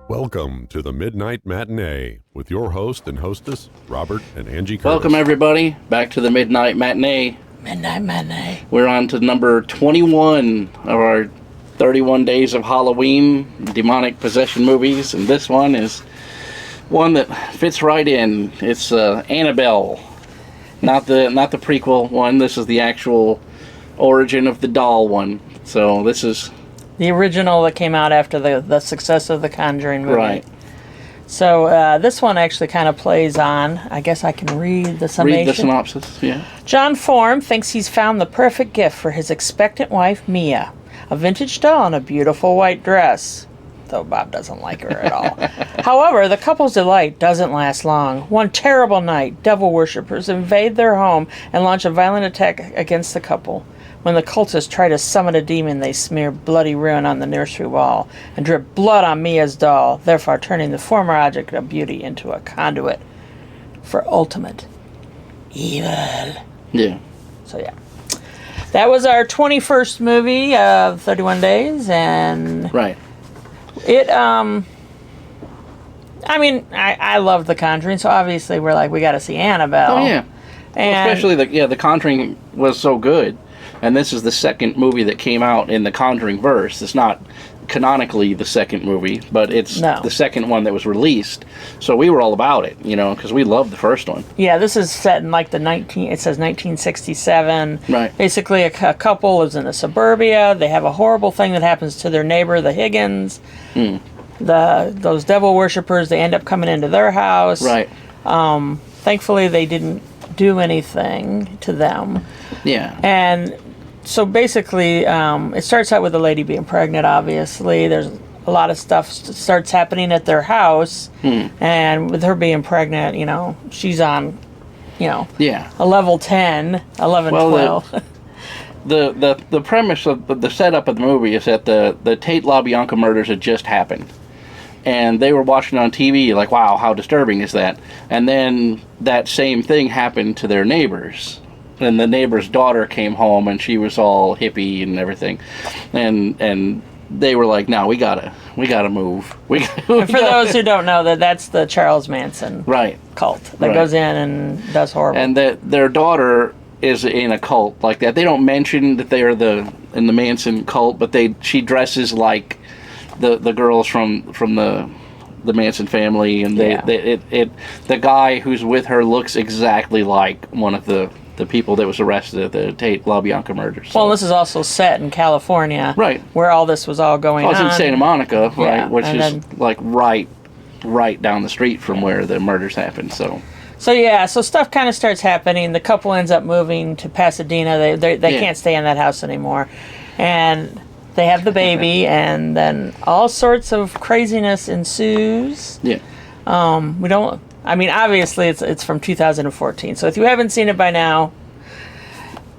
Welcome to the Midnight Matinee with your host and hostess, Robert and Angie Curtis. Welcome, everybody, back to the Midnight Matinee. Midnight Matinee. We're on to number 21 of our 31 Days of Halloween demonic possession movies, and this one is one that fits right in. It's Annabelle, not the prequel one. This is the actual origin of the doll one. So this is the original that came out after the success of the Conjuring movie. Right. So this one actually kind of plays on. I guess I can read the summation. Read the synopsis, yeah. John Form thinks he's found the perfect gift for his expectant wife, Mia. A vintage doll in a beautiful white dress. Though Bob doesn't like her at all. However, the couple's delight doesn't last long. One terrible night, devil worshippers invade their home and launch a violent attack against the couple. When the cultists try to summon a demon, they smear bloody ruin on the nursery wall and drip blood on Mia's doll, therefore turning the former object of beauty into a conduit for ultimate evil. Yeah. So, yeah. That was our 21st movie of 31 Days, and... Right. It, I mean, I love The Conjuring, so obviously we're like, we got to see Annabelle. Oh, yeah. And especially, The Conjuring was so good. And this is the second movie that came out in the Conjuring verse. It's not canonically the second movie, but it's the second one that was released. So we were all about it, because we loved the first one. Yeah, this is set in like it says 1967. Right. Basically, a couple lives in a suburbia. They have a horrible thing that happens to their neighbor, the Higgins. Those devil worshippers, they end up coming into their house. Right. Thankfully, they didn't do anything to them. Yeah. And so basically, it starts out with the lady being pregnant, obviously. There's a lot of stuff starts happening at their house. And with her being pregnant, she's on, a level 10, 11, 12. The premise of the setup of the movie is that the Tate LaBianca murders had just happened. And they were watching on TV like, wow, how disturbing is that? And then that same thing happened to their neighbors. And the neighbor's daughter came home, and she was all hippie and everything, and they were like, "No, we gotta move." And for those who don't know, that's the Charles Manson cult that goes in and does horrible. And their daughter is in a cult like that. They don't mention that they are in the Manson cult, but she dresses like the girls from the Manson family, and the guy who's with her looks exactly like one of the people that was arrested at the Tate LaBianca murders. So. Well, this is also set in California, right, where all this was all going on. It's in Santa Monica, right, which is then, like right down the street from where the murders happened. So stuff kind of starts happening. The couple ends up moving to Pasadena. They can't stay in that house anymore, and they have the baby, and then all sorts of craziness ensues. Yeah. We don't. I mean, obviously, it's from 2014. So if you haven't seen it by now,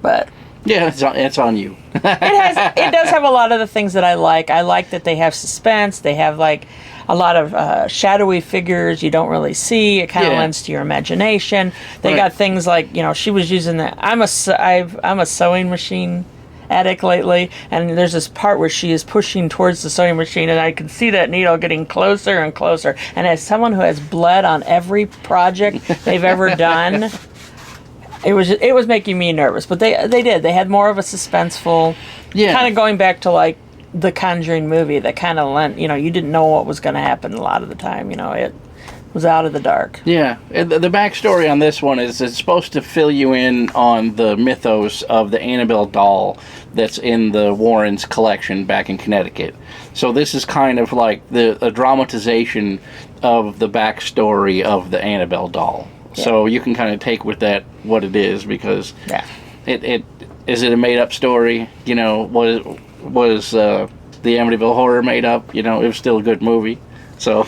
but yeah, it's on you. It does have a lot of the things that I like. I like that they have suspense. They have like a lot of shadowy figures you don't really see. It kind of lends to your imagination. They got things like she was using that. I'm a sewing machine addict lately, and there's this part where she is pushing towards the sewing machine, and I can see that needle getting closer and closer. And as someone who has bled on every project they've ever done, it was making me nervous. But they had more of a suspenseful, kind of going back to like the Conjuring movie that kind of lent, you didn't know what was going to happen a lot of the time. It was out of the dark. Yeah, the backstory on this one is it's supposed to fill you in on the mythos of the Annabelle doll that's in the Warrens' collection back in Connecticut. So this is kind of like a dramatization of the backstory of the Annabelle doll. Yeah. So you can kind of take with that what it is, because it is it a made up story? Was the Amityville Horror made up? It was still a good movie. So,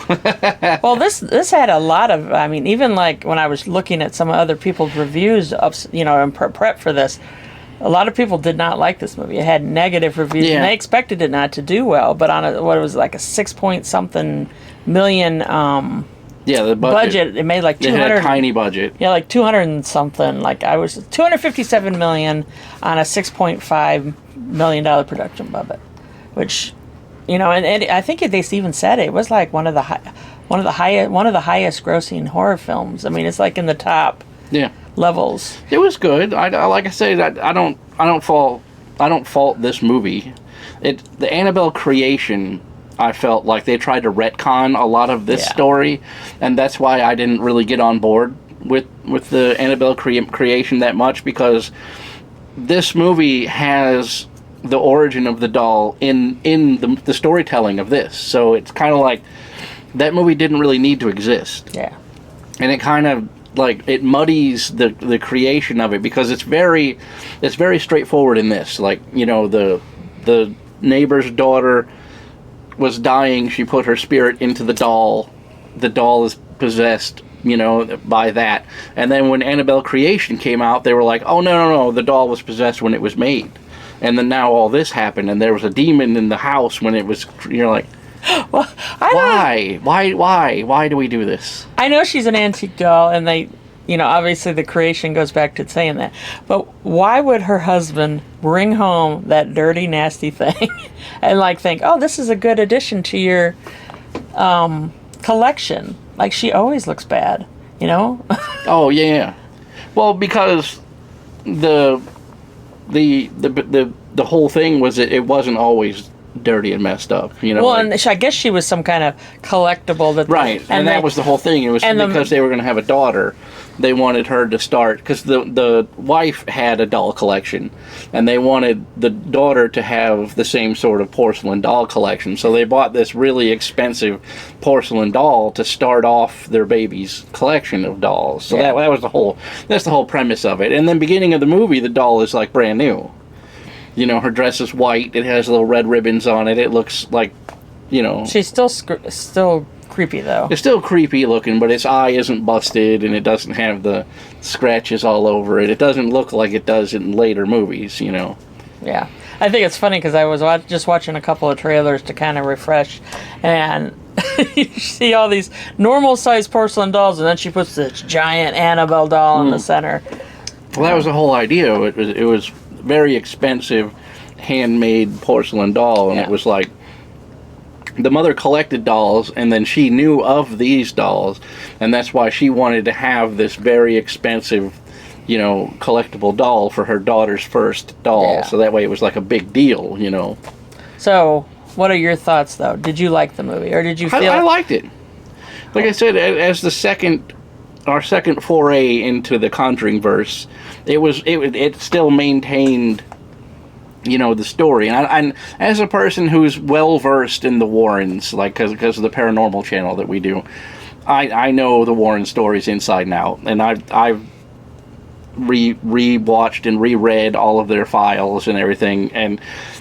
well, this had a lot of. I mean, even like when I was looking at some other people's reviews, and prep for this, a lot of people did not like this movie. It had negative reviews, and they expected it not to do well. But on what it was like a 6 point something million Yeah, the budget. It made like It had 200. a tiny budget. Yeah, like 200 and something. Like I was 257 million on a 6.5 million dollar production budget, which, and I think they even said it was like one of the highest grossing horror films. I mean, it's like in the top levels. It was good. I like I said, I don't fault this movie. The Annabelle Creation, I felt like they tried to retcon a lot of this story, and that's why I didn't really get on board with the Annabelle Creation that much, because this movie has the origin of the doll in the storytelling of this. So it's kind of like that movie didn't really need to exist. Yeah. And it kind of like it muddies the creation of it, because it's very straightforward in this. Like, the neighbor's daughter was dying, she put her spirit into the doll. The doll is possessed, by that. And then when Annabelle Creation came out, they were like, oh, no, the doll was possessed when it was made. And then now all this happened, and there was a demon in the house when it was, you're like, well, why do we do this? I know she's an antique doll, and they, obviously the creation goes back to saying that. But why would her husband bring home that dirty, nasty thing and think, oh, this is a good addition to your collection? Like, she always looks bad, Oh yeah. Well, because the whole thing was it wasn't always dirty and messed up, Well, and I guess she was some kind of collectible right, and that was the whole thing. It was because they were going to have a daughter. They wanted her to start, because the wife had a doll collection, and they wanted the daughter to have the same sort of porcelain doll collection. So they bought this really expensive porcelain doll to start off their baby's collection of dolls. So that was that's the whole premise of it. And then beginning of the movie, the doll is like brand new. Her dress is white. It has little red ribbons on it. It looks like, She's still creepy, though. It's still creepy looking, but its eye isn't busted, and it doesn't have the scratches all over it. It doesn't look like it does in later movies, Yeah. I think it's funny because I was just watching a couple of trailers to kind of refresh, and you see all these normal-sized porcelain dolls, and then she puts this giant Annabelle doll in the center. Well, that was the whole idea. It was very expensive, handmade porcelain doll, and it was like the mother collected dolls, and then she knew of these dolls, and that's why she wanted to have this very expensive, collectible doll for her daughter's first doll. Yeah. So that way it was like a big deal, So, what are your thoughts, though? Did you like the movie, or did you feel? I liked it. Like I said, as our second foray into the Conjuring verse, it still maintained, the story. And as a person who's well versed in the Warrens, like because of the paranormal channel that we do, I know the Warren stories inside and out, and I've rewatched and reread all of their files and everything, and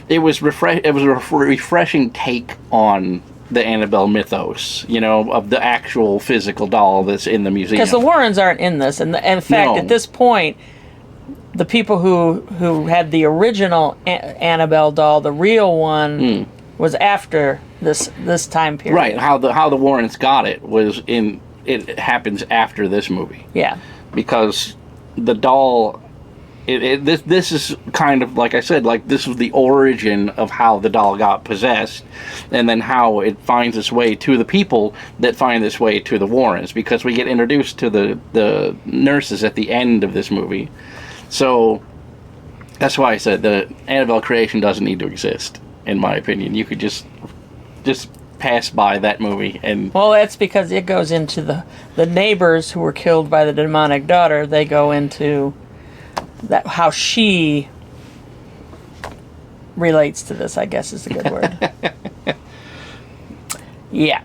it was a refreshing take on the Annabelle mythos, of the actual physical doll that's in the museum. Because the Warrens aren't in this, and in fact, at this point, the people who had the original Annabelle doll, the real one, was after this time period. Right. How the Warrens got it was it happens after this movie. Yeah. Because the doll. This is kind of, like I said, like this was the origin of how the doll got possessed, and then how it finds its way to the people that find its way to the Warrens, because we get introduced to the nurses at the end of this movie. So that's why I said the Annabelle Creation doesn't need to exist, in my opinion. You could just pass by that movie. And well, that's because it goes into the neighbors who were killed by the demonic daughter. They go into that how she relates to this, I guess, is a good word. Yeah.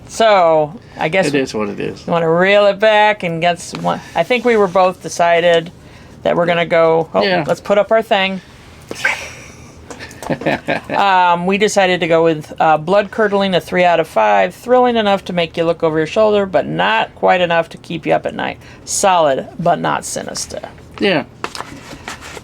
So I guess it is what it is. You want to reel it back and get some. I think we were both decided that we're gonna go. Let's put up our thing. We decided to go with blood curdling, a 3 out of 5, thrilling enough to make you look over your shoulder, but not quite enough to keep you up at night. Solid, but not sinister. Yeah.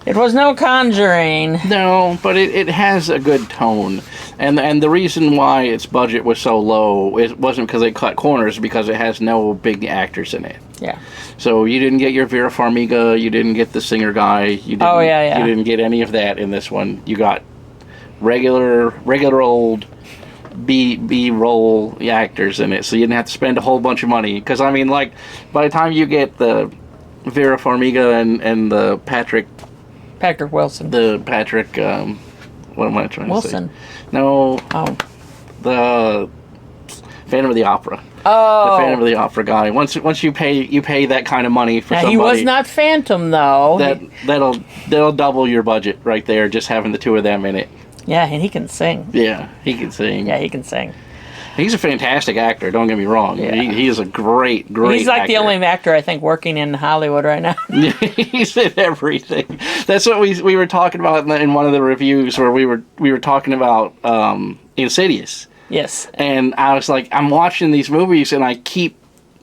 It was no Conjuring. No, but it has a good tone. And the reason why its budget was so low, it wasn't because they cut corners, because it has no big actors in it. Yeah. So you didn't get your Vera Farmiga, you didn't get the singer guy, you didn't, you didn't get any of that in this one. You got regular old B-roll actors in it, so you didn't have to spend a whole bunch of money. Because, I mean, like, by the time you get the Vera Farmiga and the Patrick Wilson. What am I trying Wilson. to say? No. Oh. The Phantom of the Opera. Oh. The Phantom of the Opera guy. Once you pay that kind of money for somebody. He was not Phantom, though. That'll double your budget right there, just having the two of them in it. Yeah, and he can sing. Yeah, he can sing. Yeah, he can sing. He's a fantastic actor, don't get me wrong. Yeah. He is a great He's like actor. the only actor, I think, working in Hollywood right now. He's in everything. That's what we were talking about in one of the reviews, where we were talking about Insidious. Yes. And I was like, I'm watching these movies and I keep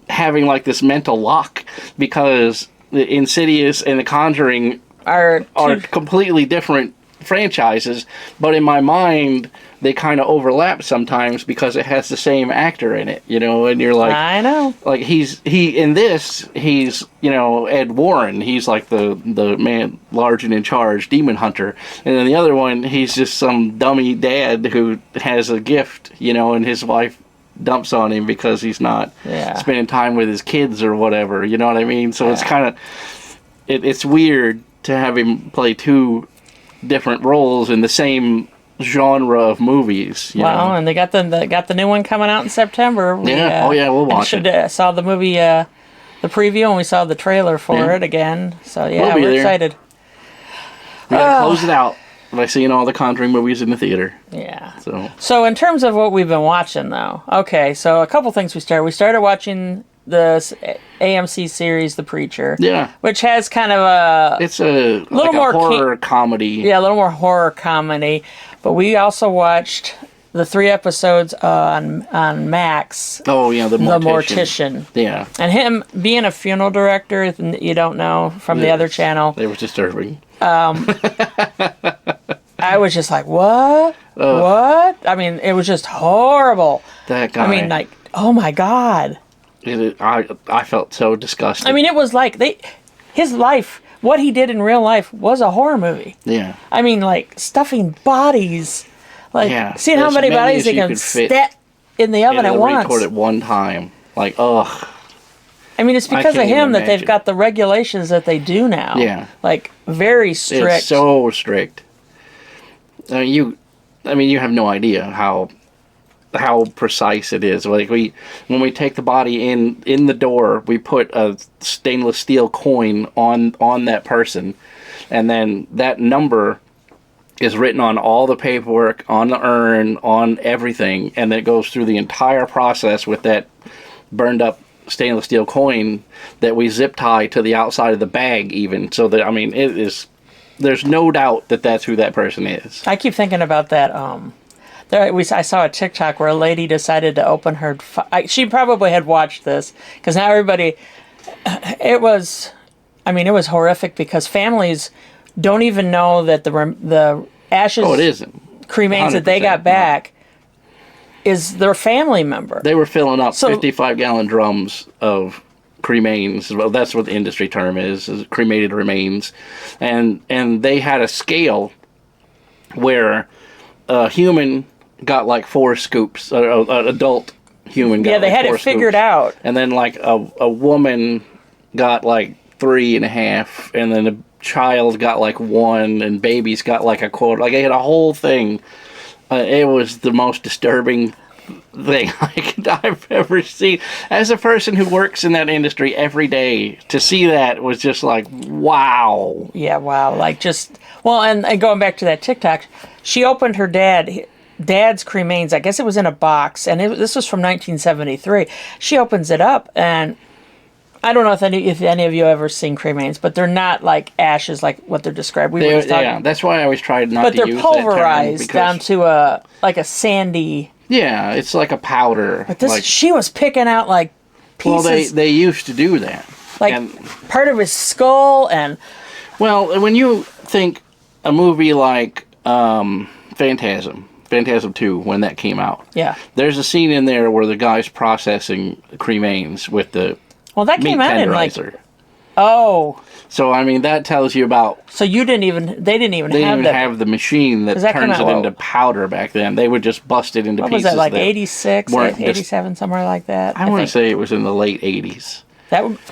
having like this mental lock, because the Insidious and the Conjuring are completely different franchises, but in my mind they kind of overlap sometimes because it has the same actor in it, and you're like, I know, like he's in this, he's Ed Warren, he's like the man large and in charge demon hunter, and then the other one, he's just some dummy dad who has a gift, and his wife dumps on him because he's not spending time with his kids or whatever, you know what I mean? So it's kind of it's weird to have him play two different roles in the same genre of movies. And they got the new one coming out in September. We'll watch it. Saw the movie, the preview, and we saw the trailer for it again. So we're excited. We gotta close it out by seeing all the Conjuring movies in the theater. Yeah. So in terms of what we've been watching, though, okay, so a couple things we started. We started watching the AMC series The Preacher, which has kind of it's a little more horror comedy. Yeah, a little more horror comedy. But we also watched the 3 episodes on Max. Oh yeah, the Mortician. Yeah, and him being a funeral director, you don't know from the other channel. It was disturbing. I was just like, what? What? I mean, it was just horrible. That guy. I mean, like, oh my God. I felt so disgusted. I mean, it was like his life, what he did in real life, was a horror movie. Yeah. I mean, like stuffing bodies, seeing how many bodies they can stick in the oven at once. Record at one time, like ugh. I mean, it's because of him that they've got the regulations that they do now. Yeah. Like very strict. It's so strict. You have no idea how precise it is. Like when we take the body in the door, we put a stainless steel coin on that person, and then that number is written on all the paperwork, on the urn, on everything, and then it goes through the entire process with that burned up stainless steel coin that we zip tie to the outside of the bag, even, so that, I mean, it is, there's no doubt that that's who that person is. I keep thinking about that. I saw a TikTok where a lady decided to open her. She probably had watched this because now everybody. It was horrific because families don't even know that the ashes. Oh, it isn't. Cremains that they got back is their family member. They were filling up 55-gallon drums of cremains. Well, that's what the industry term is cremated remains, and they had a scale where a human got like 4 scoops. An adult human got they had it figured out. And then like a woman got like 3.5, and then a child got like 1, and babies got like a quarter. Like, they had a whole thing. It was the most disturbing thing I've ever seen. As a person who works in that industry every day, to see that was just like, wow. Yeah, wow. Like, just, well, and going back to that TikTok, she opened her dad's cremains. I guess it was in a box, and this was from 1973. She opens it up, and I don't know if any of you ever seen cremains, but they're not like ashes like what they're described. Yeah, that's why I always tried not to use that term. But they're pulverized down to a sandy. Yeah, it's like a powder. But this, she was picking out like pieces. Well, they used to do that. Like part of his skull and. Well, when you think a movie like Phantasm, Phantasm 2, when that came out. Yeah. There's a scene in there where the guy's processing cremains with the Well, that meat came out in tenderizer. Oh. So, I mean, that tells you about... So they didn't even have They didn't even have the machine that turns it into powder back then. They would just bust it into what pieces. Was that, like 86, 87, somewhere like that? I want to say it was in the late 80s.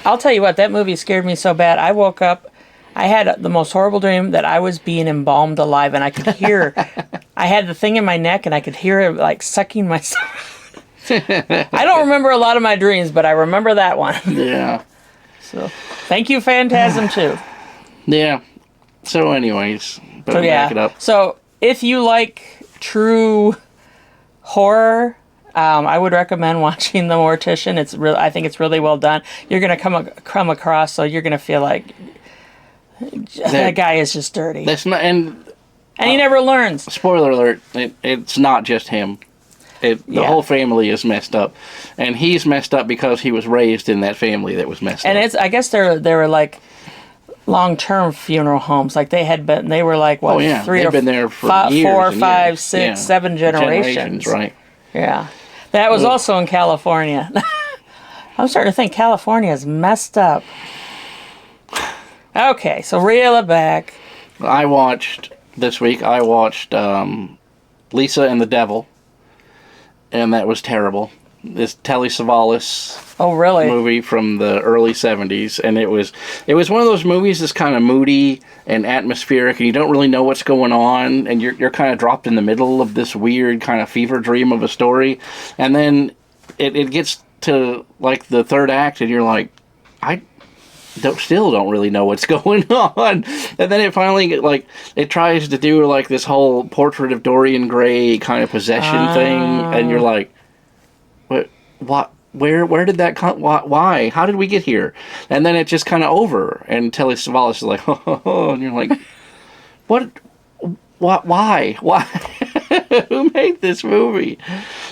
I'll tell you what, that movie scared me so bad. I woke up, I had the most horrible dream that I was being embalmed alive, and I could hear, I had the thing in my neck, and I could hear it, like, sucking myself. I don't remember a lot of my dreams, but I remember that one. Yeah. So, thank you, Phantasm 2. Yeah. So, anyways, so back it up. So, if you like true horror, I would recommend watching The Mortician. It's real. I think it's really well done. You're gonna come across, so you're gonna feel like that guy is just dirty. That's not, and he never learns. Spoiler alert: it's not just him. The whole family is messed up, and he's messed up because he was raised in that family that was messed up. And I guess they were like long-term funeral homes. Like they were like what? They've been there for years 4, and 5, years. 6, 7 generations. Right? Yeah, that was also in California. I'm starting to think California is messed up. Okay, so reel it back. This week. I watched Lisa and the Devil. And that was terrible. This Telly Savalas movie from the early 70s. And it was one of those movies that's kind of moody and atmospheric, and you don't really know what's going on, and you're kind of dropped in the middle of this weird kind of fever dream of a story. And then it gets to, like, the third act, and you're like, still don't really know what's going on. And then it finally, like, it tries to do, like, this whole Portrait of Dorian Gray kind of possession thing, and you're like, what, where did that come, why, how did we get here? And then it's just kind of over, and Telly Savalas is like, oh, and you're like, what, why? Who made this movie?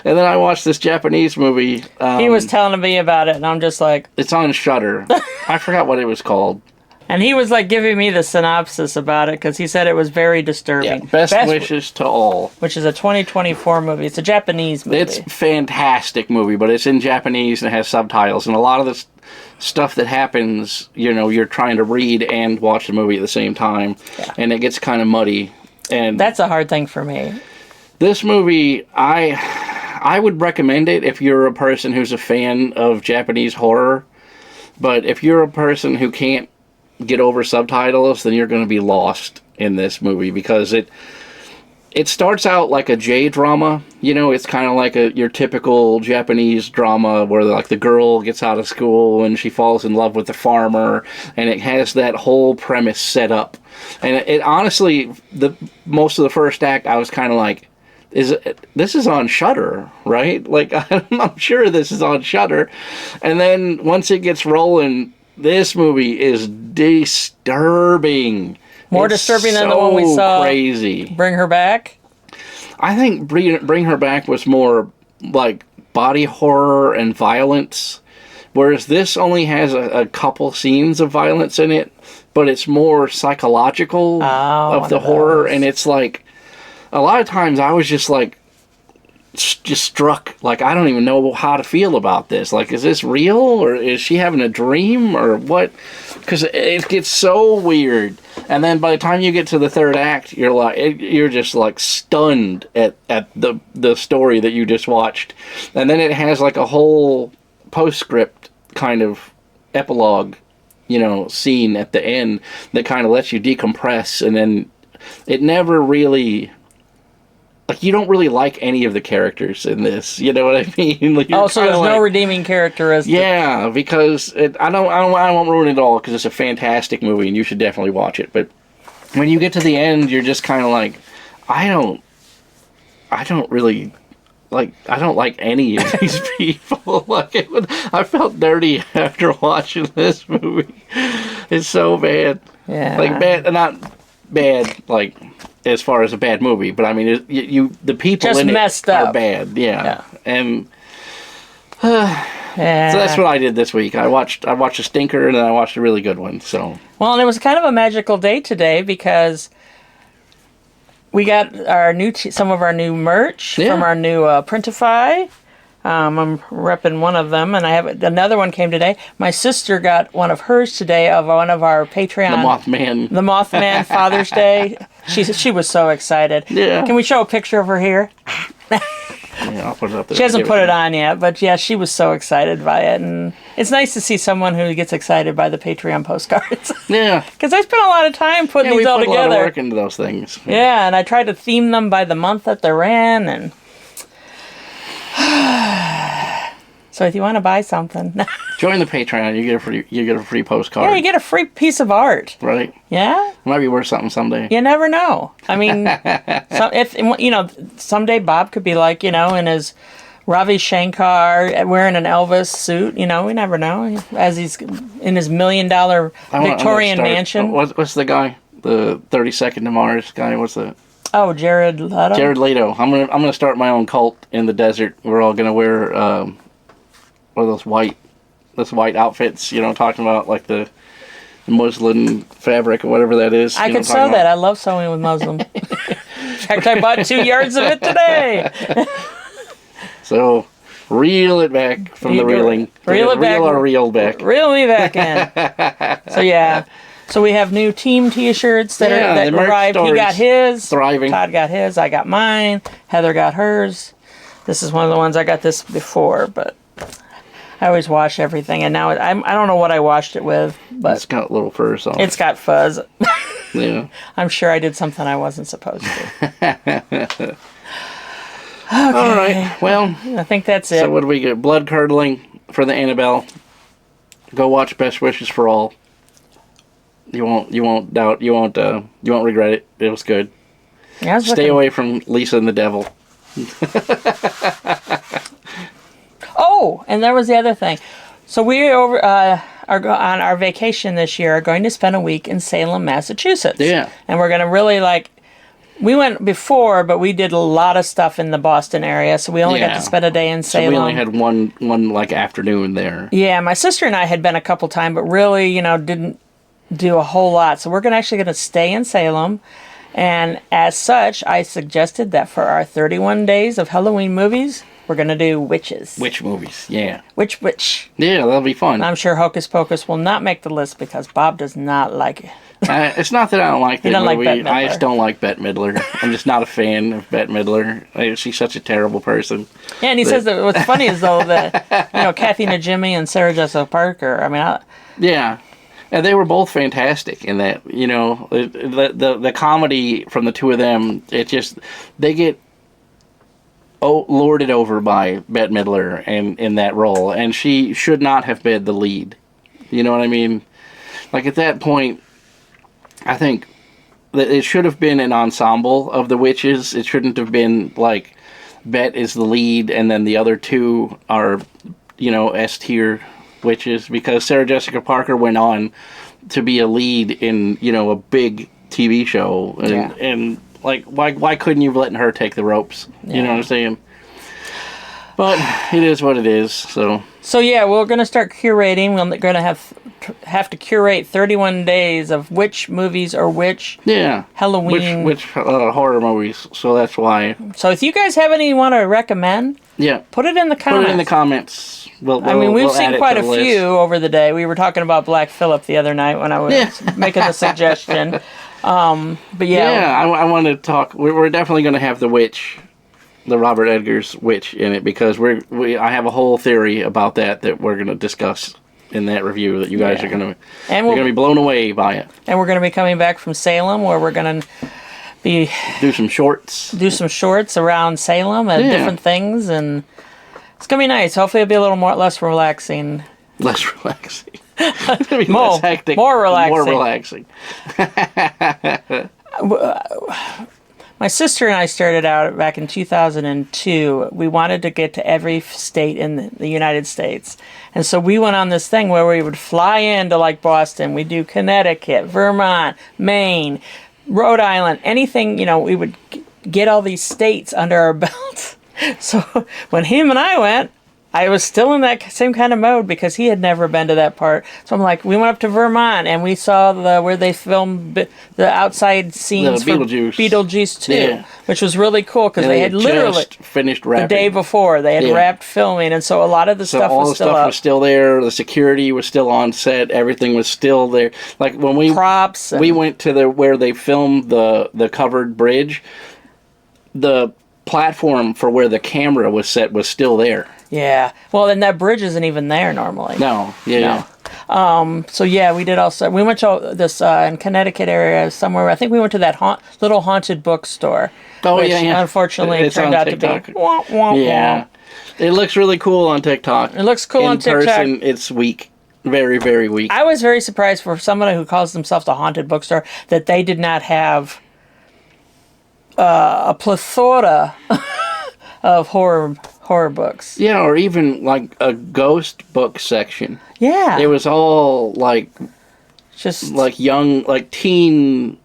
And then I watched this Japanese movie. He was telling me about it, and I'm just like... It's on Shudder. I forgot what it was called. And he was like giving me the synopsis about it, because he said it was very disturbing. Yeah, Best Wishes to All. Which is a 2024 movie. It's a Japanese movie. It's a fantastic movie, but it's in Japanese and it has subtitles. And a lot of the stuff that happens, you're trying to read and watch the movie at the same time. Yeah. And it gets kind of muddy. And that's a hard thing for me. This movie, I would recommend it if you're a person who's a fan of Japanese horror. But if you're a person who can't get over subtitles, then you're going to be lost in this movie, because it starts out like a J-drama. It's kind of like your typical Japanese drama where, like, the girl gets out of school and she falls in love with the farmer, and it has that whole premise set up. And it honestly, most of the first act, I was kind of like, this is on Shudder, right? Like, I'm sure this is on Shudder. And then once it gets rolling, this movie is disturbing. More disturbing than the one we saw. Crazy. Bring Her Back? I think Bring Her Back was more like body horror and violence, whereas this only has a couple scenes of violence in it, but it's more psychological of the horror, and it's like, a lot of times I was just like, just struck, like, I don't even know how to feel about this. Like, is this real, or is she having a dream, or what? Because it gets so weird. And then by the time you get to the third act, you're just like stunned at the story that you just watched. And then it has like a whole postscript kind of epilogue, scene at the end that kind of lets you decompress. And then it never really... Like, you don't really like any of the characters in this, you know what I mean? Like, so there's no redeeming characteristic. Yeah, because I won't ruin it all, because it's a fantastic movie and you should definitely watch it. But when you get to the end, you're just kind of like, I don't really, like, I don't like any of these people. Like, I felt dirty after watching this movie. It's so bad. Yeah. Like, bad, not bad, like, as far as a bad movie, but I mean, the people just in it messed up. Are bad, yeah. And yeah. So that's what I did this week. I watched a stinker, and then I watched a really good one. So well, and it was kind of a magical day today, because we got our some of our new merch from our new Printify. I'm repping one of them, and I have another one came today. My sister got one of hers today of one of our Patreon. The Mothman Father's Day. She was so excited. Yeah. Can we show a picture of her here? Yeah, I'll put it up there. She hasn't put it on yet, but yeah, she was so excited by it, and it's nice to see someone who gets excited by the Patreon postcards. Yeah. Because I spent a lot of time putting these all together. We put a lot of work into those things. Yeah, and I tried to theme them by the month that they're in, and so if you want to buy something, join the Patreon. You get a free postcard. Yeah, you get a free piece of art. Right. Yeah. It might be worth something someday. You never know. I mean, someday Bob could be like, in his Ravi Shankar wearing an Elvis suit. We never know. As he's in his $1 million Victorian mansion. What's the guy? The 30 Second to Mars guy. What's the? Oh, Jared Leto. Jared Leto. I'm gonna start my own cult in the desert. We're all gonna wear one of those white outfits. Talking about like the muslin fabric or whatever that is. I could sew that. I love sewing with muslin. In fact, I bought 2 yards of it today. So, reel it back from the reeling. Reel it back. Reel or reel back. Reel me back in. So, yeah. So, we have new team T-shirts that arrived. He got his. Thriving. Todd got his. I got mine. Heather got hers. This is one of the ones I got this before, but I always wash everything. And now I don't know what I washed it with, but it's got little furs on it. It's got fuzz. Yeah. I'm sure I did something I wasn't supposed to. Okay. All right. Well, I think that's it. So what do we get? Blood curdling for the Annabelle. Go watch Best Wishes for All. You won't doubt. You won't regret it. It was good. Yeah, Stay away from Lisa and the Devil. Oh, and there was the other thing. So we are on our vacation this year. Are going to spend a week in Salem, Massachusetts. Yeah. And we're going to really we went before, but we did a lot of stuff in the Boston area, so we only got to spend a day in Salem. So we only had one afternoon there. Yeah, my sister and I had been a couple times, but really, didn't do a whole lot. So we're actually going to stay in Salem. And as such, I suggested that for our 31 days of Halloween movies, we're going to do witches. Witch movies, yeah. Witch. Yeah, that'll be fun. I'm sure Hocus Pocus will not make the list because Bob does not like it. It's not that I don't like that movie. Like I just don't like Bette Midler. I'm just not a fan of Bette Midler. She's such a terrible person. Yeah, and he says that what's funny is, though, that, Kathy Najimy and Sarah Jessica Parker, yeah. And they were both fantastic in that, the comedy from the two of them, they get lorded over by Bette Midler in that role, and she should not have been the lead. You know what I mean? Like, at that point, I think that it should have been an ensemble of the witches. It shouldn't have been, like, Bette is the lead, and then the other two are, S-tier witches, because Sarah Jessica Parker went on to be a lead in, a big TV show. And like, why couldn't you have let her take the ropes? Yeah. You know what I'm saying? But it is what it is, so yeah, we're going to start curating. We're going to have to curate 31 days of which movies or which Halloween. Which horror movies, so that's why. So if you guys have any you want to recommend, put it in the comments. Put it in the comments. We've seen quite a few over the day. We were talking about Black Phillip the other night when I was making the suggestion. But I want to talk. We're definitely going to have the witch. The Robert Eggers witch in it, because I have a whole theory about that we're going to discuss in that review that you guys are going to be blown away by it. And we're going to be coming back from Salem, where we're going to do some shorts around Salem and different things, and it's going to be nice. Hopefully it'll be a little less relaxing. Less relaxing. It's going to be less hectic. More relaxing. My sister and I started out back in 2002. We wanted to get to every state in the United States. And so we went on this thing where we would fly into Boston. We'd do Connecticut, Vermont, Maine, Rhode Island, anything, we would get all these states under our belt. So when him and I went, I was still in that same kind of mode because he had never been to that part. So I'm like, we went up to Vermont and we saw where they filmed the outside scenes for Beetlejuice 2, which was really cool because they had literally just finished wrapping. The day before. They had wrapped filming, and so a lot of the stuff was still up. All the stuff was still there. The security was still on set. Everything was still there. Like when we props. We went to where they filmed the covered bridge. The platform for where the camera was set was still there. Yeah. Well, then that bridge isn't even there normally. No. Yeah. No. So yeah, we did also. We went to this in Connecticut area somewhere. I think we went to that little haunted bookstore. Oh which yeah. Unfortunately, it's turned out TikTok. to be. Wah, wah, yeah. wah. It looks really cool on TikTok. It looks cool on TikTok. In person, it's weak. Very, very weak. I was very surprised for somebody who calls themselves a haunted bookstore that they did not have a plethora of horror books. Yeah, or even like a ghost book section. Yeah. It was all like just like young, like teen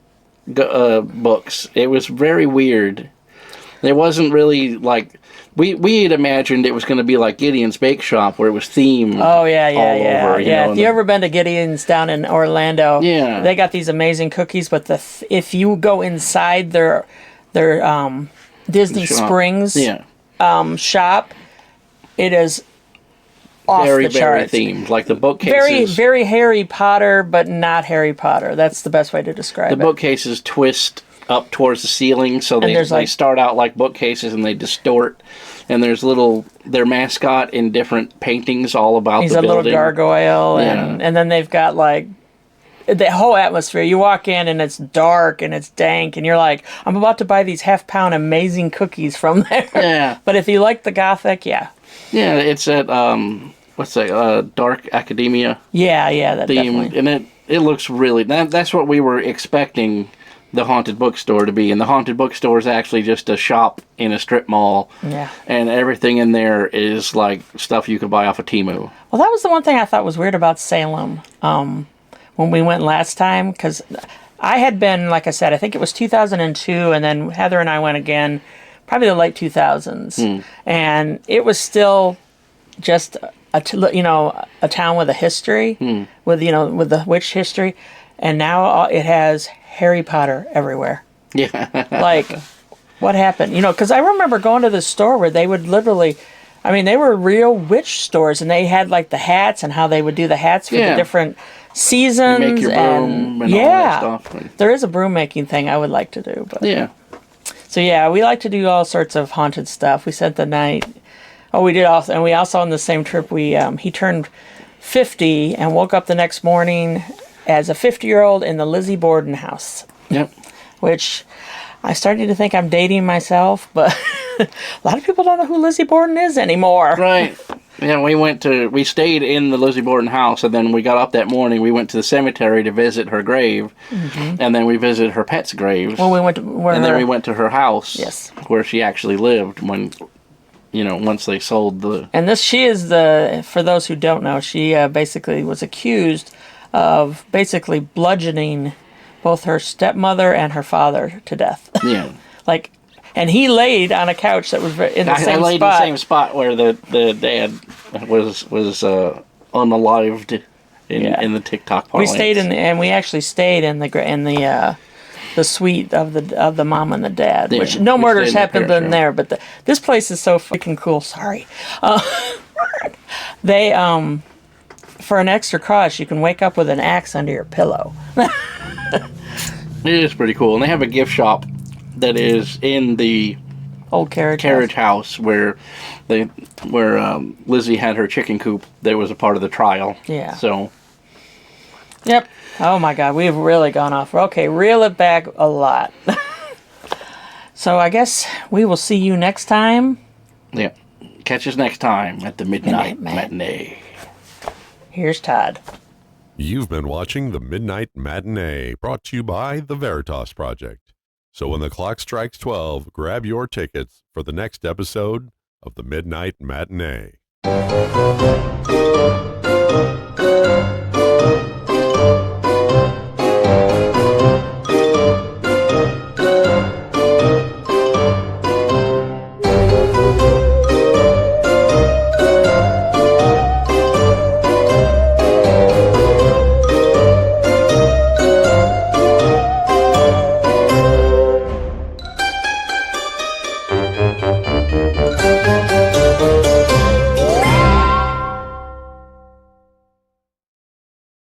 books. It was very weird. It wasn't really like we had imagined it was going to be like Gideon's Bake Shop, where it was themed. Oh yeah. Over, yeah. If you ever been to Gideon's down in Orlando, yeah, they got these amazing cookies. But if you go inside their Disney Springs shop, it is off the charts. Very themed, like the bookcases. Very, very Harry Potter, but not Harry Potter. That's the best way to describe it. The bookcases twist up towards the ceiling, so they start out like bookcases and they distort. And there's their mascot in different paintings all about the building. He's a little gargoyle, and then they've got like the whole atmosphere. You walk in and it's dark and it's dank, and you're like, I'm about to buy these half-pound amazing cookies from there. Yeah. But if you like the Gothic, yeah, it's at what's that? Dark Academia. Yeah, that theme, definitely. And it looks really. That's what we were expecting the haunted bookstore to be, and the haunted bookstore is actually just a shop in a strip mall. Yeah. And everything in there is like stuff you could buy off of Temu. Well, that was the one thing I thought was weird about Salem. When we went last time, because I had been, like I said, I think it was 2002, and then Heather and I went again, probably the late 2000s, and it was still just a town with a history, with the witch history, and now it has Harry Potter everywhere. Yeah, like what happened? Because I remember going to this store where they would literally. I mean, they were real witch stores, and they had like the hats and how they would do the hats for the different seasons. You make your broom and all that stuff. There is a broom making thing I would like to do, but So yeah, we like to do all sorts of haunted stuff. We spent the night. Oh, we did also, and we also on the same trip he turned 50 and woke up the next morning as a 50-year-old in the Lizzie Borden house. Yep. Which I started to think I'm dating myself, but a lot of people don't know who Lizzie Borden is anymore. Right. Yeah, we stayed in the Lizzie Borden house, and then we got up that morning. We went to the cemetery to visit her grave, and then we visited her pets' graves. Well, we went then we went to her house, yes, where she actually lived when, once they sold the. And she is for those who don't know, she basically was accused of basically bludgeoning both her stepmother and her father to death. Yeah. And he laid on a couch that was in the same spot. I laid in the same spot where the dad was unalived in the TikTok parlance. We actually stayed in the suite of the mom and the dad, which no murders happened in there. But this place is so freaking cool. Sorry, they for an extra cost, you can wake up with an axe under your pillow. It is pretty cool, and they have a gift shop that is in the old carriage house where Lizzie had her chicken coop. That was a part of the trial. Yeah. So. Yep. Oh my God, we've really gone off. Okay, reel it back a lot. So I guess we will see you next time. Yeah. Catch us next time at the Midnight Matinee. Here's Todd. You've been watching the Midnight Matinee, brought to you by the Veritas Project. So when the clock strikes 12, grab your tickets for the next episode of the Midnight Matinee.